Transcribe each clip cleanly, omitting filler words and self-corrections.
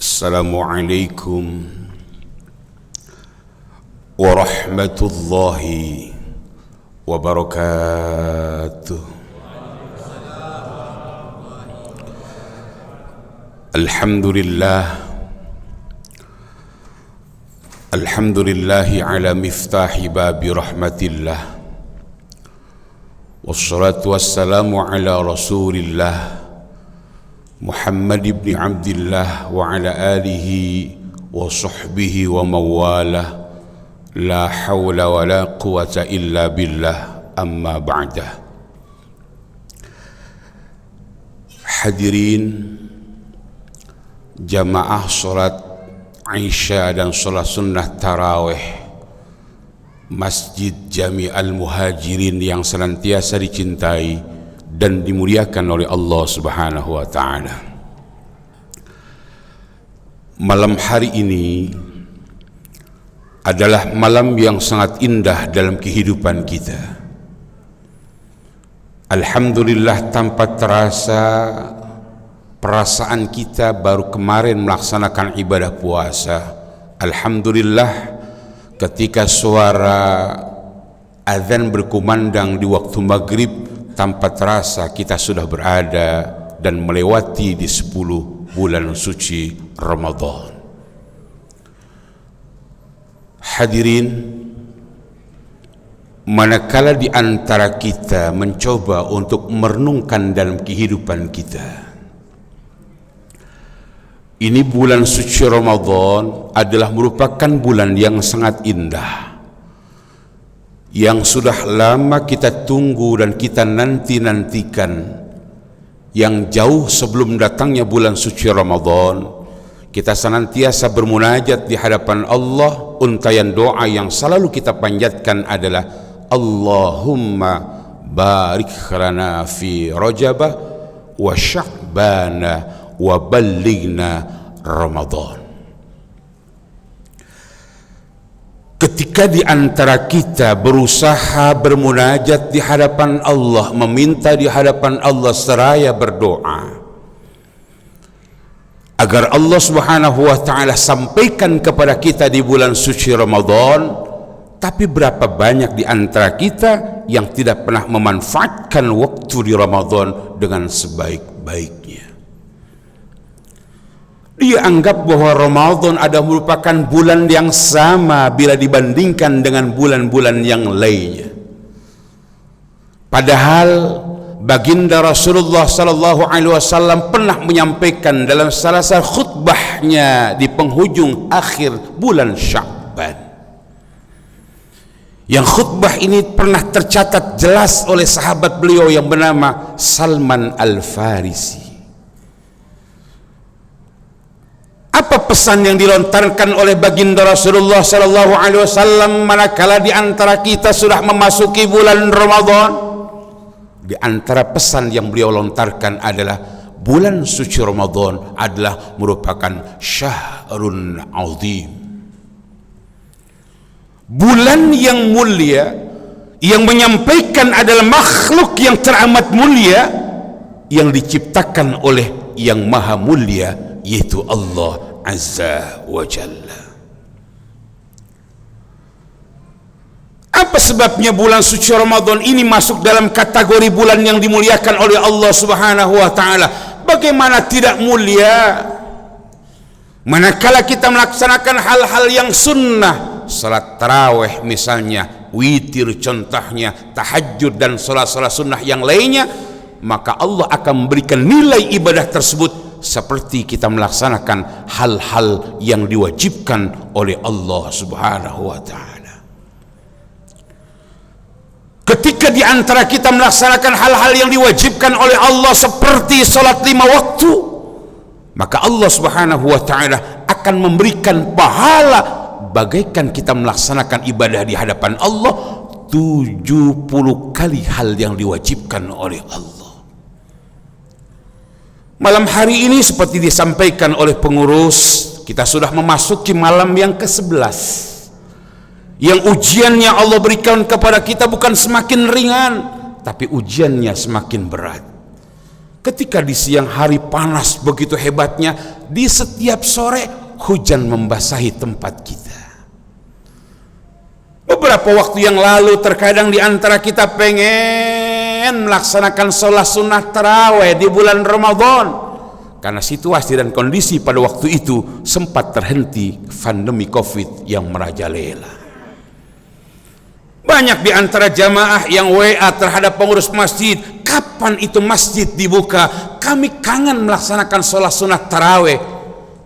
Assalamualaikum warahmatullahi wabarakatuh. Alhamdulillahi ala miftahi babi rahmatillah, wassalatu wassalamu ala rasulillah Muhammad ibn Abdillah wa ala alihi wa sahbihi wa mawalah, la hawla wa la quwata illa billah, amma ba'dah. Hadirin jamaah salat Isya dan salat sunnah tarawih Masjid Jami Al-Muhajirin yang senantiasa dicintai dan dimuliakan oleh Allah Subhanahu wa ta'ala. Malam hari ini adalah malam yang sangat indah dalam kehidupan kita. Alhamdulillah, tanpa terasa perasaan kita baru kemarin melaksanakan ibadah puasa. Alhamdulillah, ketika suara azan berkumandang di waktu maghrib, tanpa terasa kita sudah berada dan melewati di 10 bulan suci Ramadan. Hadirin, manakala di antara kita mencoba untuk merenungkan dalam kehidupan kita, ini bulan suci Ramadan adalah merupakan bulan yang sangat indah, yang sudah lama kita tunggu dan kita nanti-nantikan. Yang jauh sebelum datangnya bulan suci Ramadan, kita senantiasa bermunajat di hadapan Allah. Untayan doa yang selalu kita panjatkan adalah Allahumma barik lana fi Rajabah wa Sya'bana wa ballighna Ramadan. Ketika di antara kita berusaha bermunajat di hadapan Allah, meminta di hadapan Allah seraya berdoa agar Allah Subhanahu wa ta'ala sampaikan kepada kita di bulan suci Ramadan, tapi berapa banyak di antara kita yang tidak pernah memanfaatkan waktu di Ramadan dengan sebaik-baiknya. Dia anggap bahwa Ramadan ada merupakan bulan yang sama bila dibandingkan dengan bulan-bulan yang lainnya. Padahal baginda Rasulullah sallallahu alaihi wasallam pernah menyampaikan dalam salah satu khutbahnya di penghujung akhir bulan Sya'ban. Yang khutbah ini pernah tercatat jelas oleh sahabat beliau yang bernama Salman Al-Farisi. Apa pesan yang dilontarkan oleh baginda Rasulullah sallallahu alaihi wasallam manakala di antara kita sudah memasuki bulan Ramadan? Di antara pesan yang beliau lontarkan adalah bulan suci Ramadan adalah merupakan syahrun azim, bulan yang mulia, yang menyampaikan adalah makhluk yang teramat mulia yang diciptakan oleh yang maha mulia, yaitu Allah Azza wa Jalla. Apa sebabnya bulan suci Ramadan ini masuk dalam kategori bulan yang dimuliakan oleh Allah Subhanahu wa ta'ala? Bagaimana tidak mulia manakala kita melaksanakan hal-hal yang sunnah, salat tarawih misalnya, witir contohnya, tahajud dan salat-salat sunnah yang lainnya, maka Allah akan memberikan nilai ibadah tersebut seperti kita melaksanakan hal-hal yang diwajibkan oleh Allah Subhanahu wa ta'ala. Ketika di antara kita melaksanakan hal-hal yang diwajibkan oleh Allah seperti salat 5 waktu, maka Allah Subhanahu wa ta'ala akan memberikan pahala bagaikan kita melaksanakan ibadah di hadapan Allah 70 kali hal yang diwajibkan oleh Allah. Malam hari ini seperti disampaikan oleh pengurus, kita sudah memasuki malam yang ke-11, yang ujiannya Allah berikan kepada kita bukan semakin ringan, tapi ujiannya semakin berat. Ketika di siang hari panas begitu hebatnya, di setiap sore hujan membasahi tempat kita. Beberapa waktu yang lalu terkadang di antara kita pengen melaksanakan sholat sunnah tarawih di bulan Ramadan, karena situasi dan kondisi pada waktu itu sempat terhenti pandemi COVID yang merajalela. Banyak di antara jamaah yang WA terhadap pengurus masjid, kapan itu masjid dibuka? Kami kangen melaksanakan sholat sunnah tarawih.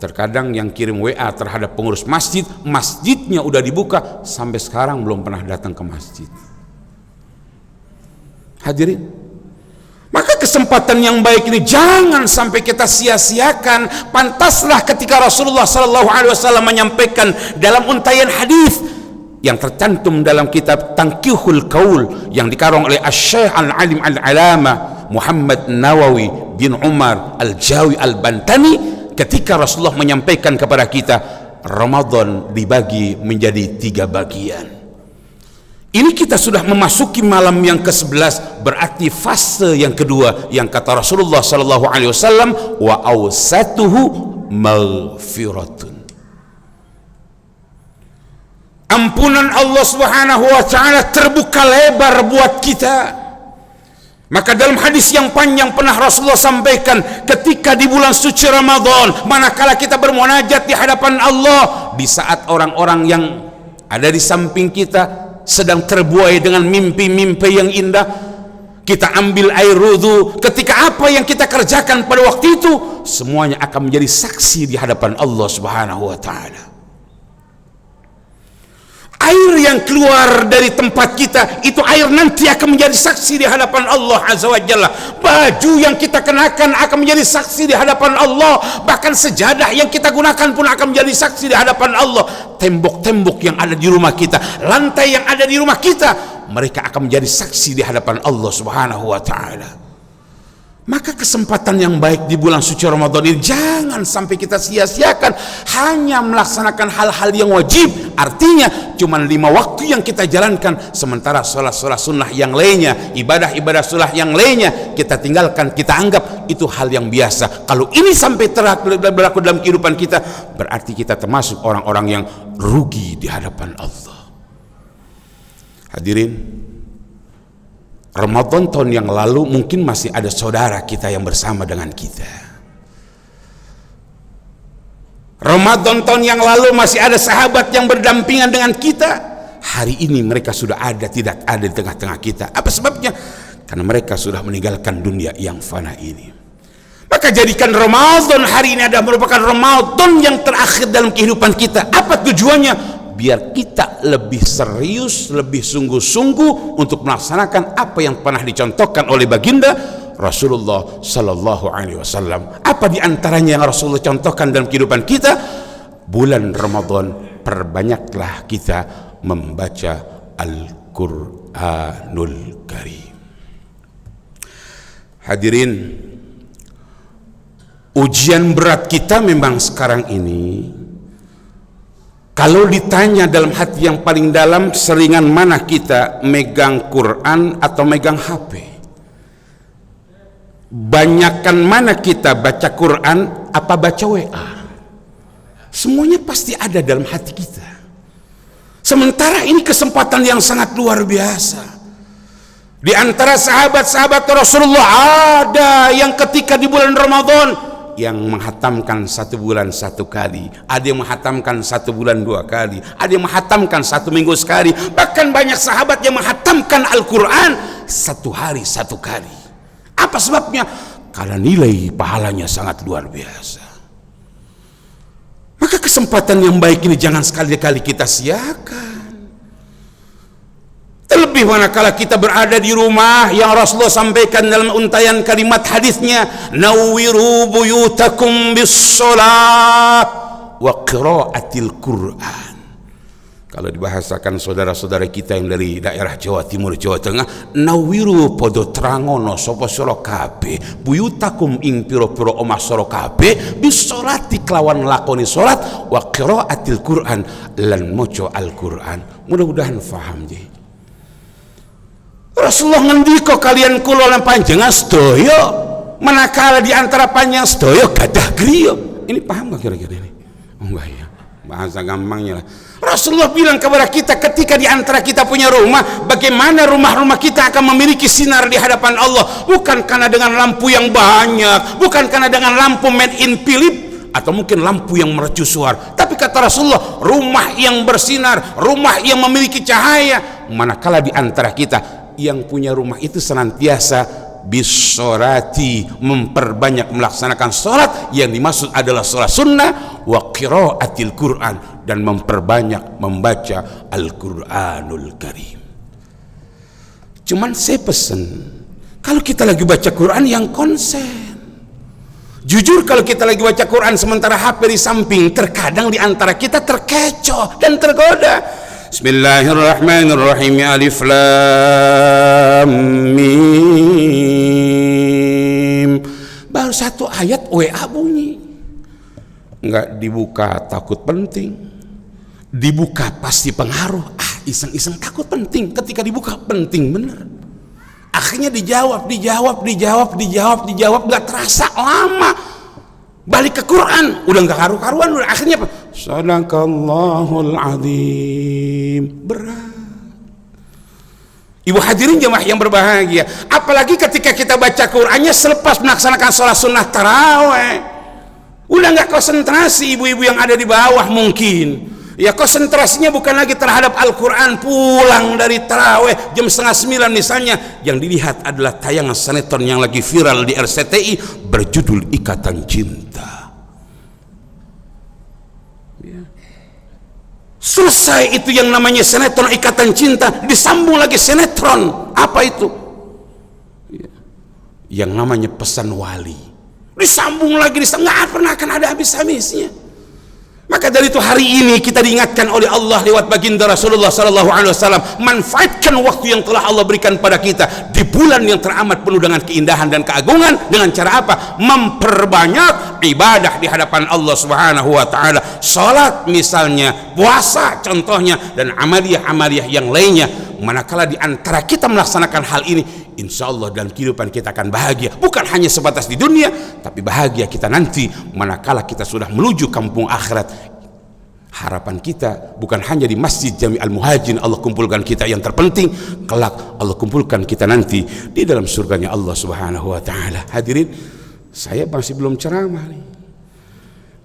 Terkadang yang kirim WA terhadap pengurus masjid, masjidnya udah dibuka, sampai sekarang belum pernah datang ke masjid. Hadirin, maka kesempatan yang baik ini jangan sampai kita sia-siakan. Pantaslah ketika Rasulullah SAW menyampaikan dalam untaian hadis yang tercantum dalam kitab Tanqihul Qaul yang dikarang oleh Asy-Syaikh Al-Alim Al-Alama Muhammad Nawawi bin Umar Al-Jawi Al-Bantani, ketika Rasulullah menyampaikan kepada kita, Ramadan dibagi menjadi 3 bagian. Ini kita sudah memasuki malam yang ke-11, berarti fase yang kedua, yang kata Rasulullah SAW, wa awsatuhu maghfiratun. Ampunan Allah Subhanahu wa taala terbuka lebar buat kita. Maka dalam hadis yang panjang pernah Rasulullah sampaikan, ketika di bulan suci Ramadan, manakala kita bermunajat di hadapan Allah, di saat orang-orang yang ada di samping kita sedang terbuai dengan mimpi-mimpi yang indah, kita ambil air wudu, ketika apa yang kita kerjakan pada waktu itu semuanya akan menjadi saksi di hadapan Allah Subhanahu wa taala. Air yang keluar dari tempat kita itu air nanti akan menjadi saksi di hadapan Allah Azza wa Jalla. Baju yang kita kenakan akan menjadi saksi di hadapan Allah. Bahkan sejadah yang kita gunakan pun akan menjadi saksi di hadapan Allah. Tembok-tembok yang ada di rumah kita, lantai yang ada di rumah kita, mereka akan menjadi saksi di hadapan Allah Subhanahu wa taala. Maka kesempatan yang baik di bulan suci Ramadan ini jangan sampai kita sia-siakan hanya melaksanakan hal-hal yang wajib. Artinya cuma 5 waktu yang kita jalankan, sementara sholat-sholat sunnah yang lainnya, ibadah-ibadah sunnah yang lainnya kita tinggalkan, kita anggap itu hal yang biasa. Kalau ini sampai berlaku dalam kehidupan kita, berarti kita termasuk orang-orang yang rugi di hadapan Allah. Hadirin, Ramadan tahun yang lalu mungkin masih ada saudara kita yang bersama dengan kita. Ramadan tahun yang lalu masih ada sahabat yang berdampingan dengan kita. Hari ini mereka sudah tidak ada di tengah-tengah kita. Apa sebabnya? Karena mereka sudah meninggalkan dunia yang fana ini. Maka jadikan Ramadan hari ini adalah merupakan Ramadan yang terakhir dalam kehidupan kita. Apa tujuannya? Biar kita lebih serius, lebih sungguh-sungguh untuk melaksanakan apa yang pernah dicontohkan oleh baginda Rasulullah Sallallahu Alaihi Wasallam. Apa di antaranya yang Rasulullah contohkan dalam kehidupan kita? Bulan Ramadan, perbanyaklah kita membaca Al-Quranul Karim. Hadirin, ujian berat kita memang sekarang ini. Kalau ditanya dalam hati yang paling dalam, seringan mana kita megang Quran atau megang HP? Banyakan mana kita baca Quran apa baca WA? Semuanya pasti ada dalam hati kita. Sementara ini kesempatan yang sangat luar biasa. Di antara sahabat-sahabat Rasulullah ada yang ketika di bulan Ramadan yang menghatamkan 1 bulan 1 kali, ada yang menghatamkan 1 bulan 2 kali, ada yang menghatamkan 1 minggu sekali, bahkan banyak sahabat yang menghatamkan Al-Quran 1 hari 1 kali. Apa sebabnya? Karena nilai pahalanya sangat luar biasa. Maka kesempatan yang baik ini jangan sekali-kali kita siakan. Terlebih manakala kita berada di rumah yang Rasulullah sampaikan dalam untaian kalimat hadisnya, nawwiru buyutakum bis-shalah wa qiraatil Qur'an. Kalau dibahasakan saudara-saudara kita yang dari daerah Jawa Timur, Jawa Tengah, nawwiru podo trangono sapa sira kabeh buyutakum ing pira-pira omah sira kabeh bis-sholati kelawan lakoni salat wa qiraatil Qur'an lan maca Al-Qur'an. Mudah-mudahan paham nggih. Rasulullah ngendika kalian kula lan panjenengan sedaya manakala di antara panjang sedaya gadah griya. Ini paham gak kira-kira ini? Oh enggak ya, bahasa gampangnya lah. Rasulullah bilang kepada kita, ketika di antara kita punya rumah, bagaimana rumah-rumah kita akan memiliki sinar di hadapan Allah, bukan karena dengan lampu yang banyak, bukan karena dengan lampu made in Philips atau mungkin lampu yang mercusuar, tapi kata Rasulullah, rumah yang bersinar, rumah yang memiliki cahaya. Manakala di antara kita yang punya rumah itu senantiasa bisorati, memperbanyak melaksanakan sholat, yang dimaksud adalah sholat sunnah, wa qiraatil Quran, dan memperbanyak membaca Al-Quranul Karim. Cuman saya pesen, kalau kita lagi baca Quran yang konsen. Jujur, kalau kita lagi baca Quran sementara HP di samping, terkadang di antara kita terkecoh dan tergoda. Bismillahirrahmanirrahim. Alif Lam Mim. Baru satu ayat WA bunyi. Enggak dibuka, takut penting. Dibuka pasti pengaruh. Iseng-iseng takut penting. Ketika dibuka penting bener. Akhirnya dijawab. Enggak terasa lama. Balik ke Quran, udah enggak karu-karuan. Akhirnya apa? Sadaqallahul Azim. Berat. Ibu hadirin jemaah yang berbahagia, apalagi ketika kita baca Qurannya selepas melaksanakan sholat sunnah taraweh, udah nggak konsentrasi. Ibu-ibu yang ada di bawah mungkin ya konsentrasinya bukan lagi terhadap Al-Quran. Pulang dari taraweh jam 8:30 misalnya, yang dilihat adalah tayangan sinetron yang lagi viral di RCTI berjudul Ikatan Cinta. Selesai itu yang namanya sinetron Ikatan Cinta, disambung lagi sinetron apa itu? Yang namanya Pesan Wali, disambung lagi, nggak pernah akan ada habis-habisnya. Maka dari itu hari ini kita diingatkan oleh Allah lewat baginda Rasulullah SAW, manfaatkan waktu yang telah Allah berikan pada kita di bulan yang teramat penuh dengan keindahan dan keagungan. Dengan cara apa? Memperbanyak ibadah di hadapan Allah Subhanahu wa Ta'ala. Salat misalnya, puasa contohnya, dan amaliyah-amaliyah yang lainnya. Manakala di antara kita melaksanakan hal ini, insya Allah dalam kehidupan kita akan bahagia, bukan hanya sebatas di dunia, tapi bahagia kita nanti manakala kita sudah menuju kampung akhirat. Harapan kita bukan hanya di Masjid Jami Al-Muhajirin Allah kumpulkan kita, yang terpenting kelak Allah kumpulkan kita nanti di dalam surganya Allah Subhanahu wa Ta'ala. Hadirin, saya masih belum ceramah nih,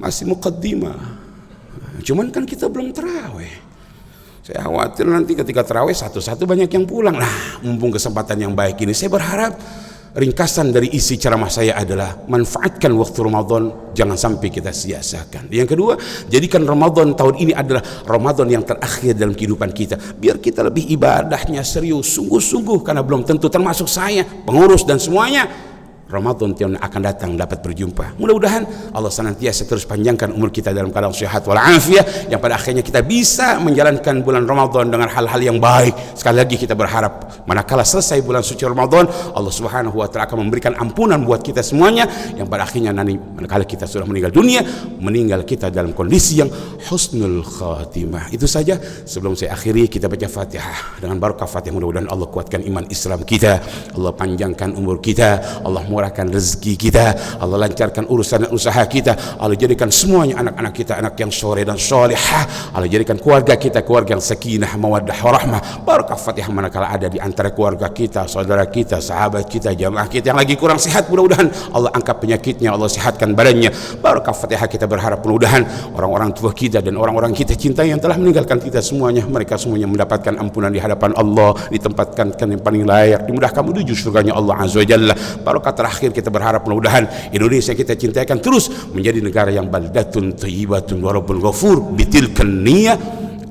masih muqaddimah, cuman kan kita belum tarawih. Saya khawatir nanti ketika tarawih satu-satu banyak yang pulang. Nah, mumpung kesempatan yang baik ini, saya berharap ringkasan dari isi ceramah saya adalah manfaatkan waktu Ramadan, jangan sampai kita sia-siakan. Yang kedua, jadikan Ramadan tahun ini adalah Ramadan yang terakhir dalam kehidupan kita. Biar kita lebih ibadahnya serius, sungguh-sungguh, karena belum tentu termasuk saya, pengurus dan semuanya, Ramadan yang akan datang dapat berjumpa. Mudah-mudahan Allah senantiasa terus panjangkan umur kita dalam keadaan sehat walafiat, yang pada akhirnya kita bisa menjalankan bulan Ramadan dengan hal-hal yang baik. Sekali lagi kita berharap manakala selesai bulan suci Ramadan, Allah Subhanahu wa Ta'ala akan memberikan ampunan buat kita semuanya, yang pada akhirnya nanti manakala kita sudah meninggal dunia, meninggal kita dalam kondisi yang husnul khatimah. Itu saja. Sebelum saya akhiri, kita baca Fatihah. Dengan barakah Fatihah mudah-mudahan Allah kuatkan iman Islam kita, Allah panjangkan umur kita, Allah murahkan rezeki kita, Allah lancarkan urusan dan usaha kita, Allah jadikan semuanya anak-anak kita anak yang soleh dan solehah, Allah jadikan keluarga kita keluarga yang sakinah, mawaddah, warahmah. Barakah Fatihah manakala ada di antara keluarga kita, saudara kita, sahabat kita, jamaah kita yang lagi kurang sehat, mudah-mudahan Allah angkat penyakitnya, Allah sehatkan badannya. Barakah Fatihah kita berharap mudah-mudahan orang-orang tua kita dan orang-orang kita cintai yang telah meninggalkan kita semuanya, mereka semuanya mendapatkan ampunan di hadapan Allah, ditempatkan yang paling layak, dimudahkan menuju surganya Allah Azza wa Jalla. Barakah terakhir kita berharap mudah-mudahan Indonesia kita cintai akan terus menjadi negara yang baldatun thayyibatun wa rabbul ghafur bitilkan niyah.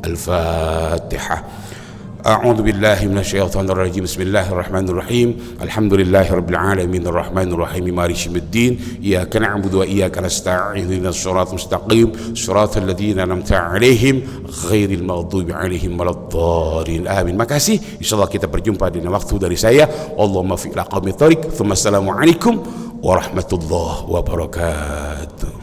Al-Fatihah. A'udzu billahi minasyaitonir rajim. Bismillahirrahmanirrahim. Alhamdulillahi rabbil alamin arrahmanir rahim maliki yaumiddin. Iyyaka na'budu wa iyyaka nasta'in. Ihdinas siratal mustaqim. Shiratal ladzina an'amta 'alaihim ghairil maghdubi 'alaihim waladdallin. Amin. Makasih. Insyaallah kita berjumpa di waktu dari saya. Allahumma fi ila qaumit thariq. Assalamualaikum warahmatullahi wabarakatuh.